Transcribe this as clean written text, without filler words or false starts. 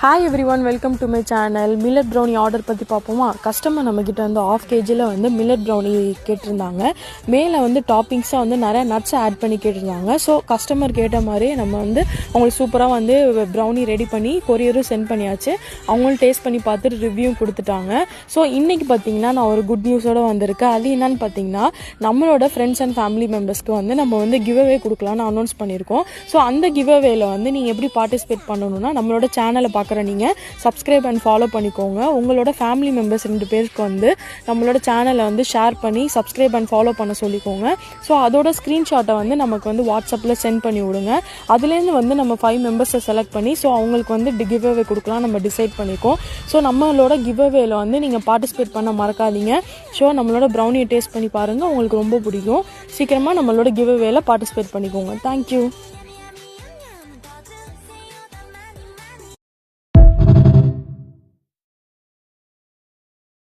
Hi everyone, welcome to my channel. Millet brownie order பத்தி பாப்போமா. Customer நம்ம கிட்ட வந்து 1/2 kg வந்து millet brownie கேட்டிருந்தாங்க. மேல வந்து டாப்பிங்ஸா வந்து நிறைய நட்ஸ் ஆட் பண்ணி கேட்டிருந்தாங்க. சோ கஸ்டமர் கேட்ட மாதிரி நம்ம வந்து உங்களுக்கு சூப்பரா வந்து brownie ரெடி பண்ணி கொரியரும் சென்ட் பண்ணியாச்சு. அவங்களும் டேஸ்ட் பண்ணி பார்த்துட்டு ரிவ்யூ கொடுத்துட்டாங்க. சோ இன்னைக்கு பாத்தீங்கன்னா நான் ஒரு குட் நியூஸோட வந்திருக்கேன். அது என்னன்னு பாத்தீங்கன்னா நம்மளோட ஃப்ரெண்ட்ஸ் அண்ட் ஃபேமிலி மெம்பர்ஸ்க்கு வந்து நம்ம வந்து கிவ் அவே கொடுக்கலாம்னு அனௌன்ஸ் பண்ணிருக்கோம். சோ அந்த கிவ் அவேல வந்து நீங்க எப்படி பார்ட்டிசிபேட் பண்ணணும்னா நம்மளோட சேனலை நீங்க சப்ஸ்கிரைப் அண்ட் ஃபாலோ பண்ணிக்கோங்க. உங்களோட ஃபேமிலி மெம்பர்ஸ் 2 பேருக்கு வந்து நம்மளோட சேனலை வந்து ஷேர் பண்ணி சப்ஸ்கிரைப் அண்ட் ஃபாலோ பண்ண சொல்லிக்கோங்க. ஸோ அதோட ஸ்க்ரீன்ஷாட்டை வந்து நமக்கு வந்து வாட்ஸ்அப்பில் சென்ட் பண்ணி விடுங்க. அதுலேருந்து வந்து நம்ம 5 மெம்பர்ஸை செலக்ட் பண்ணி ஸோ அவங்களுக்கு வந்து கிவ் அவே கொடுக்கலாம் நம்ம டிசைட் பண்ணிக்கோம். ஸோ நம்மளோட கிவ் அவேல வந்து நீங்கள் பார்ட்டிசிபேட் பண்ண மறக்காதீங்க. ஸோ நம்மளோட ப்ரௌனியை டேஸ்ட் பண்ணி பாருங்கள், உங்களுக்கு ரொம்ப பிடிக்கும். சீக்கிரமாக நம்மளோட கிவ் அவேல பார்ட்டிசிபேட் பண்ணிக்கோங்க. தேங்க்யூ.